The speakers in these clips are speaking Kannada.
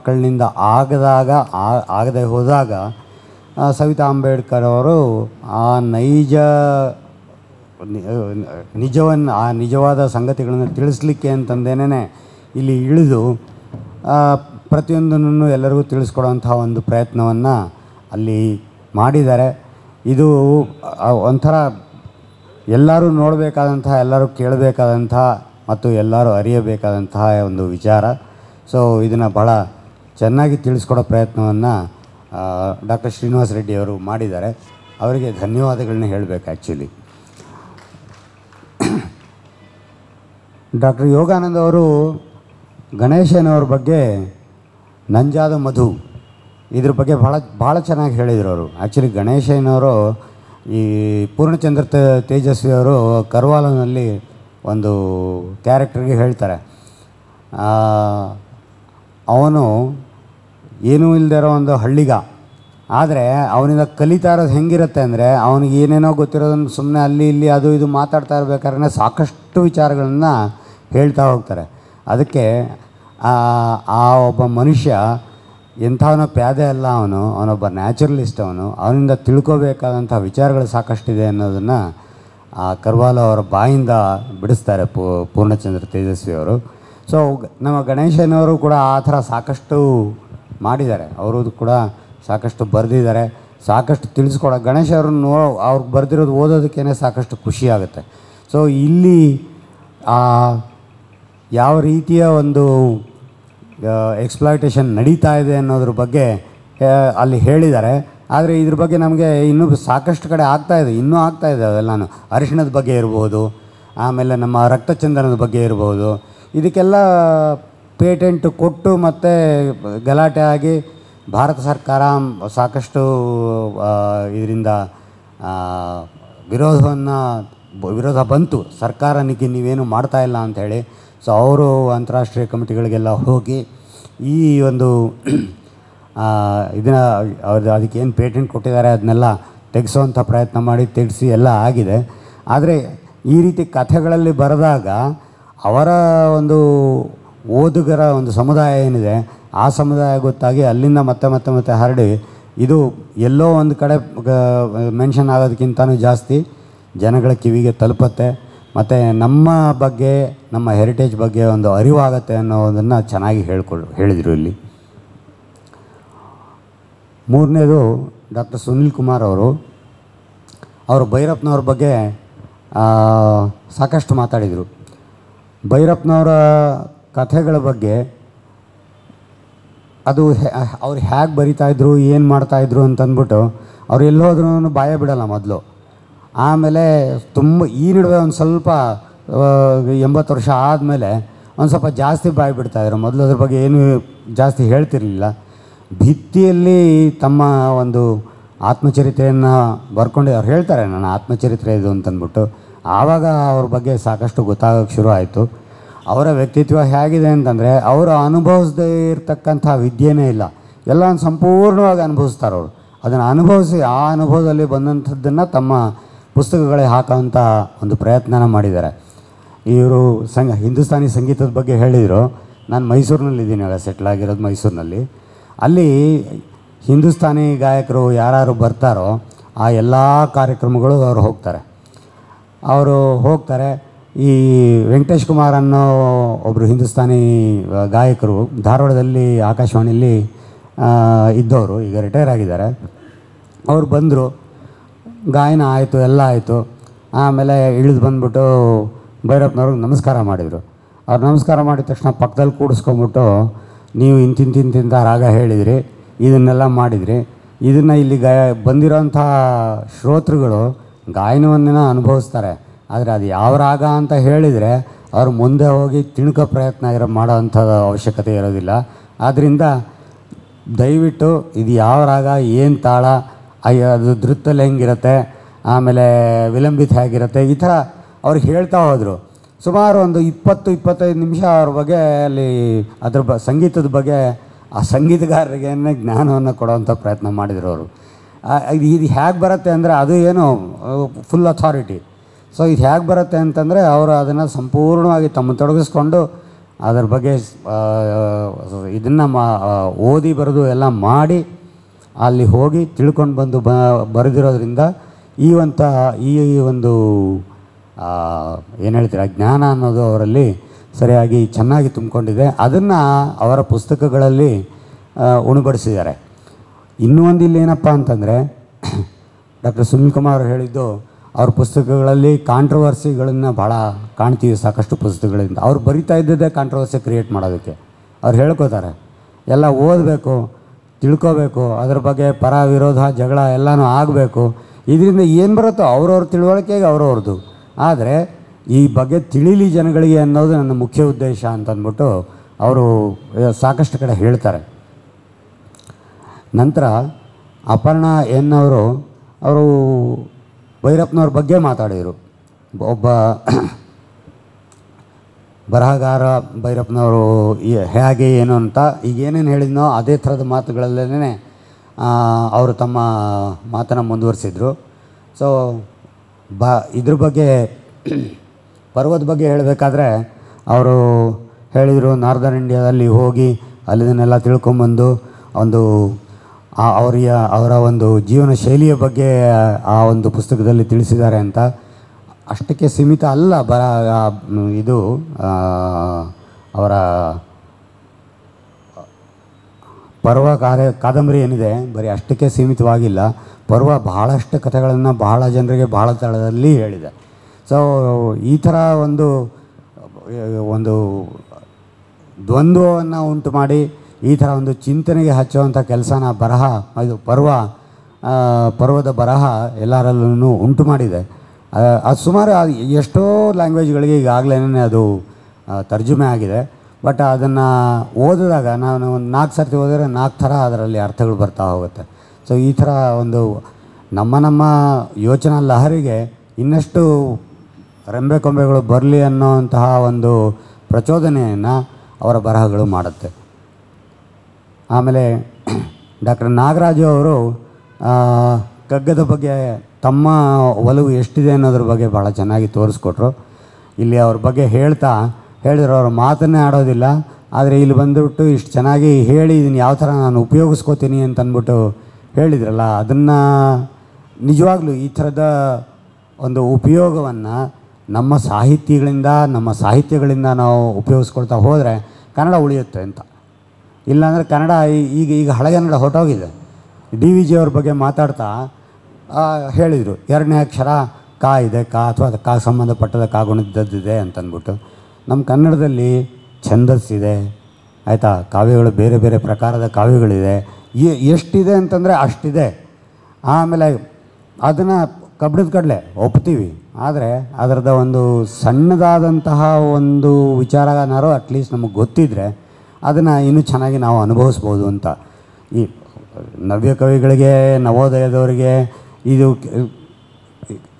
ಮಕ್ಕಳಿನಿಂದ ಆಗದೆ ಹೋದಾಗ ಸವಿತಾ ಅಂಬೇಡ್ಕರ್ ಅವರು ಆ ನಿಜವಾದ ಸಂಗತಿಗಳನ್ನು ತಿಳಿಸ್ಲಿಕ್ಕೆ ಅಂತಂದೇನೆ ಇಲ್ಲಿ ಇಳಿದು ಪ್ರತಿಯೊಂದನ್ನು ಎಲ್ಲರಿಗೂ ತಿಳಿಸ್ಕೊಡುವಂಥ ಒಂದು ಪ್ರಯತ್ನವನ್ನು ಅಲ್ಲಿ ಮಾಡಿದ್ದಾರೆ. ಇದು ಒಂಥರ ಎಲ್ಲರೂ ನೋಡಬೇಕಾದಂಥ, ಎಲ್ಲರೂ ಕೇಳಬೇಕಾದಂಥ ಮತ್ತು ಎಲ್ಲರೂ ಅರಿಯಬೇಕಾದಂತಹ ಒಂದು ವಿಚಾರ. ಸೊ ಇದನ್ನು ಭಾಳ ಚೆನ್ನಾಗಿ ತಿಳಿಸ್ಕೊಡೋ ಪ್ರಯತ್ನವನ್ನು ಡಾಕ್ಟರ್ ಶ್ರೀನಿವಾಸ ರೆಡ್ಡಿ ಅವರು ಮಾಡಿದ್ದಾರೆ. ಅವರಿಗೆ ಧನ್ಯವಾದಗಳನ್ನ ಹೇಳಬೇಕು. ಆ್ಯಕ್ಚುಲಿ ಡಾಕ್ಟರ್ ಯೋಗಾನಂದ್ ಅವರು ಗಣೇಶನವ್ರ ಬಗ್ಗೆ ನಂಜಾದ ಮಧು ಇದ್ರ ಬಗ್ಗೆ ಭಾಳ ಚೆನ್ನಾಗಿ ಹೇಳಿದರು ಅವರು. ಆ್ಯಕ್ಚುಲಿ ಗಣೇಶನವರು ಈ ಪೂರ್ಣಚಂದ್ರ ತೇಜಸ್ವಿ ಅವರು ಕರ್ವಾಲನಲ್ಲಿ ಒಂದು ಕ್ಯಾರೆಕ್ಟರ್ಗೆ ಹೇಳ್ತಾರೆ, ಅವನು ಏನೂ ಇಲ್ಲದೆ ಇರೋ ಒಂದು ಹಳ್ಳಿಗ, ಆದರೆ ಅವನಿಂದ ಕಲಿತಾ ಇರೋದು ಹೆಂಗಿರುತ್ತೆ ಅಂದರೆ ಅವನಿಗೆ ಏನೇನೋ ಗೊತ್ತಿರೋದನ್ನು ಸುಮ್ಮನೆ ಅಲ್ಲಿ ಇಲ್ಲಿ ಅದು ಇದು ಮಾತಾಡ್ತಾ ಇರಬೇಕಾದ್ರೆ ಸಾಕಷ್ಟು ವಿಚಾರಗಳನ್ನು ಹೇಳ್ತಾ ಹೋಗ್ತಾರೆ. ಅದಕ್ಕೆ ಆ ಒಬ್ಬ ಮನುಷ್ಯ ಎಂಥವನೋ ಪ್ಯಾದೆ ಅಲ್ಲ, ಅವನೊಬ್ಬ ನ್ಯಾಚುರಲಿಸ್ಟ್. ಅವನಿಂದ ತಿಳ್ಕೋಬೇಕಾದಂಥ ವಿಚಾರಗಳು ಸಾಕಷ್ಟಿದೆ ಅನ್ನೋದನ್ನು ಕರ್ವಾಲ ಅವರ ಬಾಯಿಂದ ಬಿಡಿಸ್ತಾರೆ ಪೂರ್ಣಚಂದ್ರ ತೇಜಸ್ವಿ ಅವರು. ಸೊ ನಮ್ಮ ಗಣೇಶನವರು ಕೂಡ ಆ ಥರ ಸಾಕಷ್ಟು ಮಾಡಿದ್ದಾರೆ. ಅವರು ಕೂಡ ಸಾಕಷ್ಟು ಬರೆದಿದ್ದಾರೆ, ಸಾಕಷ್ಟು ತಿಳಿಸ್ಕೊಡ. ಗಣೇಶ ಅವ್ರನ್ನ ಅವ್ರಿಗೆ ಬರೆದಿರೋದು ಓದೋದಕ್ಕೇ ಸಾಕಷ್ಟು ಖುಷಿಯಾಗುತ್ತೆ. ಸೊ ಇಲ್ಲಿ ಯಾವ ರೀತಿಯ ಒಂದು ಎಕ್ಸ್ಪ್ಲಾಯ್ಟೇಷನ್ ನಡೀತಾ ಇದೆ ಅನ್ನೋದ್ರ ಬಗ್ಗೆ ಅಲ್ಲಿ ಹೇಳಿದ್ದಾರೆ. ಆದರೆ ಇದ್ರ ಬಗ್ಗೆ ನಮಗೆ ಇನ್ನೂ ಸಾಕಷ್ಟು ಕಡೆ ಆಗ್ತಾಯಿದೆ, ಇನ್ನೂ ಆಗ್ತಾಯಿದೆ. ಅವೆಲ್ಲನೂ ಅರಿಶಿಣದ ಬಗ್ಗೆ ಇರ್ಬೋದು, ಆಮೇಲೆ ನಮ್ಮ ರಕ್ತಚಂದನದ ಬಗ್ಗೆ ಇರ್ಬೋದು. ಇದಕ್ಕೆಲ್ಲ ಪೇಟೆಂಟ್ ಕೊಟ್ಟು ಮತ್ತು ಗಲಾಟೆ ಆಗಿ ಭಾರತ ಸರ್ಕಾರ ಸಾಕಷ್ಟು ಇದರಿಂದ ವಿರೋಧ ಬಂತು. ಸರ್ಕಾರ ನೀವೇನು ಮಾಡ್ತಾಯಿಲ್ಲ ಅಂಥೇಳಿ. ಸೊ ಅವರು ಅಂತಾರಾಷ್ಟ್ರೀಯ ಕಮಿಟಿಗಳಿಗೆಲ್ಲ ಹೋಗಿ ಈ ಒಂದು ಇದನ್ನು ಅದಕ್ಕೇನು ಪೇಟೆಂಟ್ ಕೊಟ್ಟಿದ್ದಾರೆ ಅದನ್ನೆಲ್ಲ ತೆಗೆಸೋವಂಥ ಪ್ರಯತ್ನ ಮಾಡಿ ತೆಗೆಸಿ ಎಲ್ಲ ಆಗಿದೆ. ಆದರೆ ಈ ರೀತಿ ಕಥೆಗಳಲ್ಲಿ ಬರೆದಾಗ ಅವರ ಒಂದು ಓದುಗರ ಒಂದು ಸಮುದಾಯ ಏನಿದೆ ಆ ಸಮುದಾಯ ಗೊತ್ತಾಗಿ ಅಲ್ಲಿಂದ ಮತ್ತೆ ಹರಡಿ ಇದು ಎಲ್ಲೋ ಒಂದು ಕಡೆ ಮೆನ್ಷನ್ ಆಗೋದಕ್ಕಿಂತನೂ ಜಾಸ್ತಿ ಜನಗಳ ಕಿವಿಗೆ ತಲುಪುತ್ತೆ. ಮತ್ತು ನಮ್ಮ ಬಗ್ಗೆ, ನಮ್ಮ ಹೆರಿಟೇಜ್ ಬಗ್ಗೆ ಒಂದು ಅರಿವಾಗತ್ತೆ ಅನ್ನೋದನ್ನು ಚೆನ್ನಾಗಿ ಹೇಳಿದರು ಇಲ್ಲಿ. ಮೂರನೇದು ಡಾಕ್ಟರ್ ಸುನಿಲ್ ಕುಮಾರ್ ಅವರು ಭೈರಪ್ಪನವ್ರ ಬಗ್ಗೆ ಸಾಕಷ್ಟು ಮಾತಾಡಿದರು. ಭೈರಪ್ಪನವರ ಕಥೆಗಳ ಬಗ್ಗೆ ಅದು ಅವ್ರು ಹೇಗೆ ಬರಿತಾಯಿದ್ರು, ಏನು ಮಾಡ್ತಾಯಿದ್ರು ಅಂತಂದ್ಬಿಟ್ಟು ಅವ್ರು ಎಲ್ಲೋದ್ರೂ ಬಾಯ ಬಿಡೋಲ್ಲ ಮೊದಲು. ಆಮೇಲೆ ಈ ನಡುವೆ ಒಂದು ಸ್ವಲ್ಪ 80 ವರ್ಷ ಆದಮೇಲೆ ಒಂದು ಸ್ವಲ್ಪ ಜಾಸ್ತಿ ಬಾಯಿ ಬಿಡ್ತಾಯಿದ್ರು. ಮೊದಲು ಅದ್ರ ಬಗ್ಗೆ ಏನು ಜಾಸ್ತಿ ಹೇಳ್ತಿರ್ಲಿಲ್ಲ. ಭಿತ್ತಿಯಲ್ಲಿ ತಮ್ಮ ಒಂದು ಆತ್ಮಚರಿತ್ರೆಯನ್ನು ಬರ್ಕೊಂಡು ಅವ್ರು ಹೇಳ್ತಾರೆ, ನನ್ನ ಆತ್ಮಚರಿತ್ರೆ ಇದು ಅಂತಂದ್ಬಿಟ್ಟು. ಆವಾಗ ಅವ್ರ ಬಗ್ಗೆ ಸಾಕಷ್ಟು ಗೊತ್ತಾಗೋಕ್ಕೆ ಶುರು ಆಯಿತು. ಅವರ ವ್ಯಕ್ತಿತ್ವ ಹೇಗಿದೆ ಅಂತಂದರೆ ಅವರು ಅನುಭವಿಸದೇ ಇರತಕ್ಕಂಥ ವಿದ್ಯೆಯೇ ಇಲ್ಲ, ಎಲ್ಲ ಸಂಪೂರ್ಣವಾಗಿ ಅನುಭವಿಸ್ತಾರೆ ಅವರು. ಅದನ್ನು ಅನುಭವಿಸಿ ಆ ಅನುಭವದಲ್ಲಿ ಬಂದಂಥದ್ದನ್ನು ತಮ್ಮ ಪುಸ್ತಕಗಳೇ ಹಾಕೋವಂಥ ಒಂದು ಪ್ರಯತ್ನನ ಮಾಡಿದ್ದಾರೆ. ಇವರು ಹಿಂದೂಸ್ತಾನಿ ಸಂಗೀತದ ಬಗ್ಗೆ ಹೇಳಿದರು. ನಾನು ಮೈಸೂರಿನಲ್ಲಿದ್ದೀನಿ, ಆಗ ಸೆಟ್ಲ್ ಆಗಿರೋದು ಮೈಸೂರಿನಲ್ಲಿ. ಅಲ್ಲಿ ಹಿಂದೂಸ್ತಾನಿ ಗಾಯಕರು ಯಾರು ಬರ್ತಾರೋ ಆ ಎಲ್ಲ ಕಾರ್ಯಕ್ರಮಗಳು ಅವರು ಹೋಗ್ತಾರೆ. ಈ ವೆಂಕಟೇಶ್ ಕುಮಾರ್ ಅನ್ನೋ ಒಬ್ಬರು ಹಿಂದೂಸ್ತಾನಿ ಗಾಯಕರು ಧಾರವಾಡದಲ್ಲಿ ಆಕಾಶವಾಣಿಯಲ್ಲಿ ಇದ್ದವರು, ಈಗ ರಿಟೈರ್ ಆಗಿದ್ದಾರೆ. ಅವ್ರು ಬಂದರು, ಗಾಯನ ಆಯಿತು, ಎಲ್ಲ ಆಯಿತು. ಆಮೇಲೆ ಇಳಿದು ಬಂದ್ಬಿಟ್ಟು ಭೈರಪ್ಪನವ್ರಿಗೆ ನಮಸ್ಕಾರ ಮಾಡಿದರು. ಅವ್ರು ನಮಸ್ಕಾರ ಮಾಡಿದ ತಕ್ಷಣ ಪಕ್ಕದಲ್ಲಿ ಕೂಡಿಸ್ಕೊಂಬಿಟ್ಟು, ನೀವು ಇಂತಿಂತ ರಾಗ ಹೇಳಿದ್ರಿ, ಇದನ್ನೆಲ್ಲ ಮಾಡಿದ್ರಿ, ಇದನ್ನು ಇಲ್ಲಿ ಬಂದಿರೋಂಥ ಶ್ರೋತೃಗಳು ಗಾಯನವನ್ನೇ ಅನುಭವಿಸ್ತಾರೆ. ಆದರೆ ಅದು ಯಾವ ರಾಗ ಅಂತ ಹೇಳಿದರೆ ಅವ್ರು ಮುಂದೆ ಹೋಗಿ ತಿಳ್ಕೋ ಪ್ರಯತ್ನ ಮಾಡೋವಂಥ ಅವಶ್ಯಕತೆ ಇರೋದಿಲ್ಲ. ಆದ್ದರಿಂದ ದಯವಿಟ್ಟು ಇದು ಯಾವ ರಾಗ, ಏನು ತಾಳ, ಅದು ಧೃತ್ತಲ್ಲಿ ಹೆಂಗಿರುತ್ತೆ, ಆಮೇಲೆ ವಿಲಂಬಿತ ಹೇಗಿರುತ್ತೆ, ಈ ಥರ ಅವ್ರಿಗೆ ಹೇಳ್ತಾ ಹೋದರು. ಸುಮಾರು ಒಂದು 20-25 ನಿಮಿಷ ಅವ್ರ ಬಗ್ಗೆ ಅಲ್ಲಿ ಸಂಗೀತದ ಬಗ್ಗೆ ಆ ಸಂಗೀತಗಾರರಿಗೆ ಜ್ಞಾನವನ್ನು ಕೊಡೋವಂಥ ಪ್ರಯತ್ನ ಮಾಡಿದರು ಅವರು. ಇದು ಹೇಗೆ ಬರುತ್ತೆ ಅಂದರೆ ಅದು ಏನು ಫುಲ್ ಅಥಾರಿಟಿ. ಸೊ ಇದು ಹೇಗೆ ಬರುತ್ತೆ ಅಂತಂದರೆ ಅವರು ಅದನ್ನು ಸಂಪೂರ್ಣವಾಗಿ ತಮ್ಮ ತೊಡಗಿಸ್ಕೊಂಡು ಅದರ ಬಗ್ಗೆ ಇದನ್ನು ಓದಿ ಬರೆದು ಎಲ್ಲ ಮಾಡಿ ಅಲ್ಲಿ ಹೋಗಿ ತಿಳ್ಕೊಂಡು ಬಂದು ಬರೆದಿರೋದ್ರಿಂದ ಈ ಒಂದು ಏನು ಹೇಳ್ತೀರ ಜ್ಞಾನ ಅನ್ನೋದು ಅವರಲ್ಲಿ ಸರಿಯಾಗಿ ಚೆನ್ನಾಗಿ ತುಂಬಿಕೊಂಡಿದೆ. ಅದನ್ನು ಅವರ ಪುಸ್ತಕಗಳಲ್ಲಿ ಉಣಬಡಿಸಿದ್ದಾರೆ. ಇನ್ನೂ ಒಂದು ಇಲ್ಲಿ ಏನಪ್ಪ ಅಂತಂದರೆ ಡಾಕ್ಟರ್ ಸುನಿಲ್ ಕುಮಾರ್ ಅವರು ಹೇಳಿದ್ದು ಅವ್ರ ಪುಸ್ತಕಗಳಲ್ಲಿ ಕಾಂಟ್ರವರ್ಸಿಗಳನ್ನು ಭಾಳ ಕಾಣ್ತೀವಿ ಸಾಕಷ್ಟು ಪುಸ್ತಕಗಳಿಂದ. ಅವ್ರು ಬರಿತಾ ಇದ್ದದ್ದೇ ಕಾಂಟ್ರವರ್ಸಿ ಕ್ರಿಯೇಟ್ ಮಾಡೋದಕ್ಕೆ. ಅವ್ರು ಹೇಳ್ಕೋತಾರೆ ಎಲ್ಲ ಓದಬೇಕು, ತಿಳ್ಕೋಬೇಕು, ಅದ್ರ ಬಗ್ಗೆ ಪರ ವಿರೋಧ ಜಗಳ ಎಲ್ಲನೂ ಆಗಬೇಕು. ಇದರಿಂದ ಏನು ಬರುತ್ತೋ ಅವ್ರವ್ರ ತಿಳುವಳಿಕೆಗೆ ಅವ್ರವ್ರದ್ದು. ಆದರೆ ಈ ಬಗ್ಗೆ ತಿಳಿಲಿ ಜನಗಳಿಗೆ ಅನ್ನೋದು ನನ್ನ ಮುಖ್ಯ ಉದ್ದೇಶ ಅಂತಂದ್ಬಿಟ್ಟು ಅವರು ಸಾಕಷ್ಟು ಕಡೆ ಹೇಳ್ತಾರೆ. ನಂತರ ಅಪರ್ಣಾ ಅವರು ಭೈರಪ್ಪನವ್ರ ಬಗ್ಗೆ ಮಾತಾಡಿದರು. ಒಬ್ಬ ಬರಹಗಾರ ಭೈರಪ್ಪನವರು ಹೇಗೆ ಏನು ಅಂತ ಈಗ ಏನೇನು ಹೇಳಿದ್ನೋ ಅದೇ ಥರದ ಮಾತುಗಳಲ್ಲೇ ಅವರು ತಮ್ಮ ಮಾತನ್ನು ಮುಂದುವರಿಸಿದರು. ಸೊ ಇದ್ರ ಬಗ್ಗೆ ಪರ್ವದ ಬಗ್ಗೆ ಹೇಳಬೇಕಾದ್ರೆ ಅವರು ಹೇಳಿದರು, ನಾರ್ದರ್ನ್ ಇಂಡಿಯಾದಲ್ಲಿ ಹೋಗಿ ಅಲ್ಲಿದನ್ನೆಲ್ಲ ತಿಳ್ಕೊಂಬಂದು ಅವರ ಒಂದು ಜೀವನ ಶೈಲಿಯ ಬಗ್ಗೆ ಆ ಒಂದು ಪುಸ್ತಕದಲ್ಲಿ ತಿಳಿಸಿದ್ದಾರೆ ಅಂತ. ಅಷ್ಟಕ್ಕೆ ಸೀಮಿತ ಅಲ್ಲ ಇದು ಅವರ ಪರ್ವ ಕಾದಂಬರಿ ಏನಿದೆ ಬರೀ ಅಷ್ಟಕ್ಕೆ ಸೀಮಿತವಾಗಿಲ್ಲ. ಪರ್ವ ಬಹಳಷ್ಟು ಕಥೆಗಳನ್ನು ಬಹಳ ಜನರಿಗೆ ಬಹಳ ತಳದಲ್ಲಿ ಹೇಳಿದೆ. ಸೊ ಈ ಥರ ಒಂದು ದ್ವಂದ್ವವನ್ನು ಉಂಟು ಮಾಡಿ ಈ ಥರ ಒಂದು ಚಿಂತನೆಗೆ ಹಚ್ಚುವಂಥ ಕೆಲಸನ ಇದು ಪರ್ವದ ಬರಹ ಎಲ್ಲರಲ್ಲೂ ಉಂಟು ಮಾಡಿದೆ. ಅದು ಸುಮಾರು ಎಷ್ಟೋ ಲ್ಯಾಂಗ್ವೇಜ್ಗಳಿಗೆ ಈಗಾಗಲೇ ಅದು ತರ್ಜುಮೆ ಆಗಿದೆ. ಬಟ್ ಅದನ್ನು ಓದಿದಾಗ ನಾನು ಒಂದು 4 ಸರ್ತಿ ಓದಿದ್ರೆ 4 ಥರ ಅದರಲ್ಲಿ ಅರ್ಥಗಳು ಬರ್ತಾ ಹೋಗುತ್ತೆ. ಸೊ ಈ ಥರ ಒಂದು ನಮ್ಮ ಯೋಚನಾ ಲಹರಿಗೆ ಇನ್ನಷ್ಟು ರೆಂಬೆ ಕೊಂಬೆಗಳು ಬರಲಿ ಅನ್ನೋಂತಹ ಒಂದು ಪ್ರಚೋದನೆಯನ್ನು ಅವರ ಬರಹಗಳು ಮಾಡುತ್ತೆ. ಆಮೇಲೆ ಡಾಕ್ಟರ್ ನಾಗರಾಜು ಅವರು ಕಗ್ಗದ ಬಗ್ಗೆ ತಮ್ಮ ಒಲವು ಎಷ್ಟಿದೆ ಅನ್ನೋದ್ರ ಬಗ್ಗೆ ಭಾಳ ಚೆನ್ನಾಗಿ ತೋರಿಸ್ಕೊಟ್ರು. ಇಲ್ಲಿ ಅವ್ರ ಬಗ್ಗೆ ಹೇಳಿದ್ರು ಅವ್ರ ಮಾತನ್ನೇ ಆಡೋದಿಲ್ಲ, ಆದರೆ ಇಲ್ಲಿ ಬಂದುಬಿಟ್ಟು ಇಷ್ಟು ಚೆನ್ನಾಗಿ ಹೇಳಿ ಇದನ್ನು ಯಾವ ಥರ ನಾನು ಉಪಯೋಗಿಸ್ಕೋತೀನಿ ಅಂತಂದ್ಬಿಟ್ಟು ಹೇಳಿದ್ರಲ್ಲ, ಅದನ್ನು ನಿಜವಾಗ್ಲೂ ಈ ಥರದ ಒಂದು ಉಪಯೋಗವನ್ನು ನಮ್ಮ ಸಾಹಿತ್ಯಗಳಿಂದ ನಾವು ಉಪಯೋಗಿಸ್ಕೊಳ್ತಾ ಹೋದರೆ ಕನ್ನಡ ಉಳಿಯುತ್ತೆ ಅಂತ. ಇಲ್ಲಾಂದರೆ ಕನ್ನಡ ಈಗ ಹಳೆಗನ್ನಡ ಹೊರಟೋಗಿದೆ. DVG ಅವ್ರ ಬಗ್ಗೆ ಮಾತಾಡ್ತಾ ಹೇಳಿದರು, 2ನೇ ಅಕ್ಷರ ಕಾ ಇದೆ, ಅಥವಾ ಕಾ ಸಂಬಂಧಪಟ್ಟದ ಕಾಗುಣಿದ್ದದ್ದಿದೆ ಅಂತಂದ್ಬಿಟ್ಟು. ನಮ್ಮ ಕನ್ನಡದಲ್ಲಿ ಛಂದಸ್ಸಿದೆ, ಆಯಿತಾ, ಕಾವ್ಯಗಳು ಬೇರೆ ಬೇರೆ ಪ್ರಕಾರದ ಕಾವ್ಯಗಳಿದೆ. ಎಷ್ಟಿದೆ ಅಂತಂದರೆ ಅಷ್ಟಿದೆ. ಆಮೇಲೆ ಅದನ್ನು ಕಬ್ಬಣದ ಕಡಲೆ ಒಪ್ತೀವಿ, ಆದರೆ ಅದರದ ಒಂದು ಸಣ್ಣದಾದಂತಹ ಒಂದು ವಿಚಾರನಾರು ಅಟ್ಲೀಸ್ಟ್ ನಮಗೆ ಗೊತ್ತಿದ್ದರೆ ಅದನ್ನು ಇನ್ನೂ ಚೆನ್ನಾಗಿ ನಾವು ಅನುಭವಿಸ್ಬೋದು ಅಂತ. ಈ ನವ್ಯ ಕವಿಗಳಿಗೆ, ನವೋದಯದವರಿಗೆ ಇದು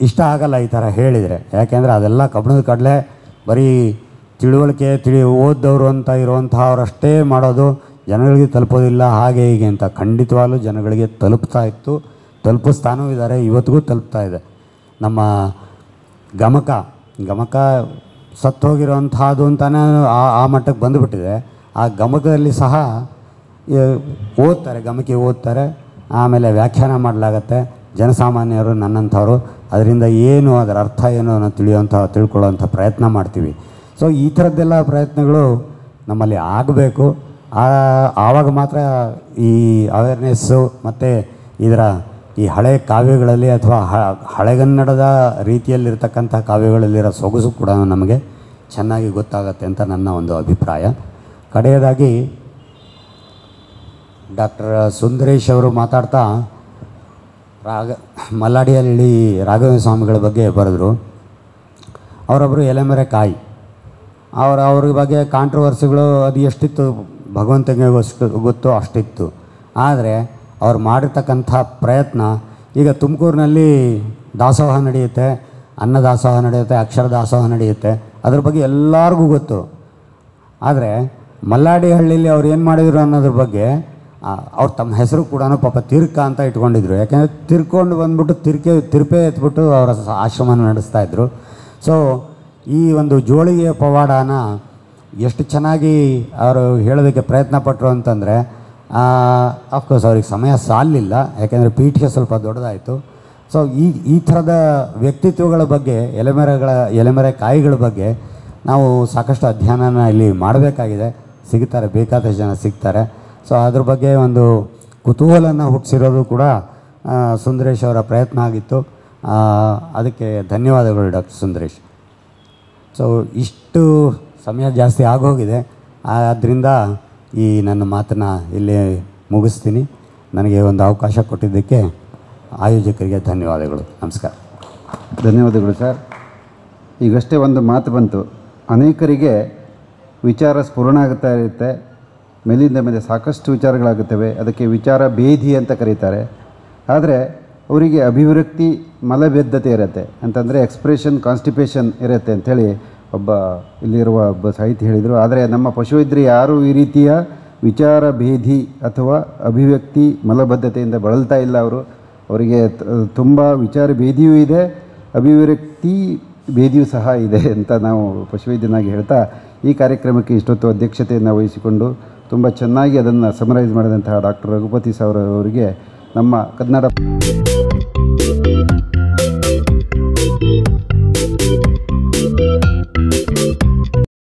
ಇಷ್ಟ ಆಗಲ್ಲ ಈ ಥರ ಹೇಳಿದರೆ. ಯಾಕೆಂದರೆ ಅದೆಲ್ಲ ಕಬ್ಬಣದ ಕಡಲೆ, ಬರೀ ತಿಳುವಳಿಕೆ ಓದ್ದವರು ಅಂತ ಇರುವಂಥವ್ರಷ್ಟೇ ಮಾಡೋದು, ಜನಗಳಿಗೆ ತಲುಪೋದಿಲ್ಲ ಹಾಗೆ ಹೀಗೆ ಅಂತ. ಖಂಡಿತವಾಗ್ಲೂ ಜನಗಳಿಗೆ ತಲುಪಿಸ್ತಾನೂ ಇದ್ದಾರೆ, ಇವತ್ತಿಗೂ ತಲುಪ್ತಾ ಇದೆ. ನಮ್ಮ ಗಮಕ ಸತ್ತೋಗಿರೋಂಥದ್ದು ಅಂತಲೇ ಆ ಮಟ್ಟಕ್ಕೆ ಬಂದುಬಿಟ್ಟಿದೆ. ಆ ಗಮಕದಲ್ಲಿ ಸಹ ಓದ್ತಾರೆ, ಆಮೇಲೆ ವ್ಯಾಖ್ಯಾನ ಮಾಡಲಾಗತ್ತೆ. ಜನಸಾಮಾನ್ಯರು ನನ್ನಂಥವ್ರು ಅದರಿಂದ ಅದರ ಅರ್ಥ ಏನು ಅನ್ನೋ ತಿಳ್ಕೊಳ್ಳೋವಂಥ ಪ್ರಯತ್ನ ಮಾಡ್ತೀವಿ. ಸೊ ಈ ಥರದ್ದೆಲ್ಲ ಪ್ರಯತ್ನಗಳು ನಮ್ಮಲ್ಲಿ ಆಗಬೇಕು. ಆವಾಗ ಮಾತ್ರ ಈ ಅವೇರ್ನೆಸ್ಸು ಮತ್ತು ಈ ಹಳೆ ಕಾವ್ಯಗಳಲ್ಲಿ ಅಥವಾ ಹಳೆಗನ್ನಡದ ರೀತಿಯಲ್ಲಿರ್ತಕ್ಕಂಥ ಕಾವ್ಯಗಳಲ್ಲಿರೋ ಸೊಗಸು ಕೂಡ ನಮಗೆ ಚೆನ್ನಾಗಿ ಗೊತ್ತಾಗತ್ತೆ ಅಂತ ನನ್ನ ಒಂದು ಅಭಿಪ್ರಾಯ. ಕಡೆಯದಾಗಿ ಡಾಕ್ಟರ್ ಸುಂದರೇಶ್ ಅವರು ಮಾತಾಡ್ತಾ ಮಲ್ಲಾಡಿಯಲ್ಲಿ ರಾಘವೇಂದ್ರ ಸ್ವಾಮಿಗಳ ಬಗ್ಗೆ ಬರೆದರು. ಅವರೊಬ್ಬರು ಎಲೆಮರೆ ಕಾಯಿ. ಅವ್ರ ಬಗ್ಗೆ ಕಾಂಟ್ರವರ್ಸಿಗಳು ಅದು ಎಷ್ಟಿತ್ತು ಭಗವಂತನಿಗೆ ಗೊತ್ತೋ ಅಷ್ಟಿತ್ತು. ಆದರೆ ಅವ್ರು ಮಾಡಿರ್ತಕ್ಕಂಥ ಪ್ರಯತ್ನ, ಈಗ ತುಮಕೂರಿನಲ್ಲಿ ದಾಸೋಹ ನಡೆಯುತ್ತೆ, ಅನ್ನ ದಾಸೋಹ ನಡೆಯುತ್ತೆ, ಅಕ್ಷರ ದಾಸೋಹ ನಡೆಯುತ್ತೆ, ಅದ್ರ ಬಗ್ಗೆ ಎಲ್ಲರಿಗೂ ಗೊತ್ತು. ಆದರೆ ಮಲ್ಲಾಡಿ ಹಳ್ಳಿಯಲ್ಲಿ ಅವ್ರು ಏನು ಮಾಡಿದರು ಅನ್ನೋದ್ರ ಬಗ್ಗೆ ಅವ್ರು ತಮ್ಮ ಹೆಸರು ಕೂಡ ಪಾಪ ತೀರ್ಕ ಅಂತ ಇಟ್ಕೊಂಡಿದ್ರು. ಯಾಕೆಂದರೆ ತಿರ್ಕೊಂಡು ಬಂದ್ಬಿಟ್ಟು ತಿರುಪೆ ಎತ್ಬಿಟ್ಟು ಅವರ ಆಶ್ರಮನ ನಡೆಸ್ತಾಯಿದ್ರು. ಸೊ ಈ ಒಂದು ಜೋಳಿಗೆಯ ಪವಾಡನ ಎಷ್ಟು ಚೆನ್ನಾಗಿ ಅವರು ಹೇಳೋದಕ್ಕೆ ಪ್ರಯತ್ನ ಪಟ್ಟರು ಅಂತಂದರೆ, ಅಫ್ಕೋರ್ಸ್ ಅವ್ರಿಗೆ ಸಮಯ ಸಾಲಿಲ್ಲ, ಯಾಕೆಂದರೆ ಪೀಠಿಗೆ ಸ್ವಲ್ಪ ದೊಡ್ಡದಾಯಿತು. ಸೊ ಈ ಥರದ ವ್ಯಕ್ತಿತ್ವಗಳ ಬಗ್ಗೆ, ಎಲೆಮರೆ ಕಾಯಿಗಳ ಬಗ್ಗೆ ನಾವು ಸಾಕಷ್ಟು ಅಧ್ಯಯನನ ಇಲ್ಲಿ ಮಾಡಬೇಕಾಗಿದೆ. ಸಿಗ್ತಾರೆ, ಬೇಕಾದಷ್ಟು ಜನ ಸಿಗ್ತಾರೆ. ಸೊ ಅದ್ರ ಬಗ್ಗೆ ಒಂದು ಕುತೂಹಲನ ಹುಟ್ಟಿಸಿರೋದು ಕೂಡ ಸುಂದರೇಶ್ ಅವರ ಪ್ರಯತ್ನ ಆಗಿತ್ತು. ಅದಕ್ಕೆ ಧನ್ಯವಾದಗಳು ಡಾಕ್ಟರ್ ಸುಂದರೇಶ್. ಸೊ ಇಷ್ಟು ಸಮಯ ಜಾಸ್ತಿ ಆಗೋಗಿದೆ, ಆದ್ದರಿಂದ ಈ ನನ್ನ ಮಾತನ್ನು ಇಲ್ಲೇ ಮುಗಿಸ್ತೀನಿ. ನನಗೆ ಒಂದು ಅವಕಾಶ ಕೊಟ್ಟಿದ್ದಕ್ಕೆ ಆಯೋಜಕರಿಗೆ ಧನ್ಯವಾದಗಳು. ನಮಸ್ಕಾರ. ಧನ್ಯವಾದಗಳು ಸರ್. ಈಗಷ್ಟೇ ಒಂದು ಮಾತು ಬಂತು, ಅನೇಕರಿಗೆ ವಿಚಾರ ಸ್ಫುರಣ ಆಗುತ್ತಾ ಇರುತ್ತೆ, ಮೇಲಿಂದ ಮೇಲೆ ಸಾಕಷ್ಟು ವಿಚಾರಗಳಾಗುತ್ತವೆ, ಅದಕ್ಕೆ ವಿಚಾರ ಭೇದಿ ಅಂತ ಕರೀತಾರೆ. ಆದರೆ ಅವರಿಗೆ ಅಭಿವ್ಯಕ್ತಿ ಮಲಬದ್ಧತೆ ಇರುತ್ತೆ, ಅಂತಂದರೆ ಎಕ್ಸ್ಪ್ರೆಷನ್ ಕಾನ್ಸ್ಟಿಪೇಷನ್ ಇರುತ್ತೆ ಅಂಥೇಳಿ ಇಲ್ಲಿರುವ ಒಬ್ಬ ಸಾಹಿತಿ ಹೇಳಿದರು. ಆದರೆ ನಮ್ಮ ಪಶುವೈದ್ಯರು ಯಾರೂ ಈ ರೀತಿಯ ವಿಚಾರ ಭೇದಿ ಅಥವಾ ಅಭಿವ್ಯಕ್ತಿ ಮಲಬದ್ಧತೆಯಿಂದ ಬಳಲ್ತಾ ಇಲ್ಲ. ಅವರಿಗೆ ತುಂಬ ವಿಚಾರ ಭೇದಿಯೂ ಇದೆ, ಅಭಿವ್ಯಕ್ತಿ ಭೇದಿಯೂ ಸಹ ಇದೆ ಅಂತ ನಾವು ಪಶುವೈದ್ಯನಾಗಿ ಹೇಳ್ತಾ, ಈ ಕಾರ್ಯಕ್ರಮಕ್ಕೆ ಇಷ್ಟೊತ್ತು ಅಧ್ಯಕ್ಷತೆಯನ್ನು ವಹಿಸಿಕೊಂಡು ತುಂಬ ಚೆನ್ನಾಗಿ ಅದನ್ನು ಸಮರೈಸ್ ಮಾಡಿದಂತಹ ಡಾಕ್ಟರ್ ರಘುಪತಿ ಸರ್ ಅವರಿಗೆ ನಮ್ಮ ಕನ್ನಡ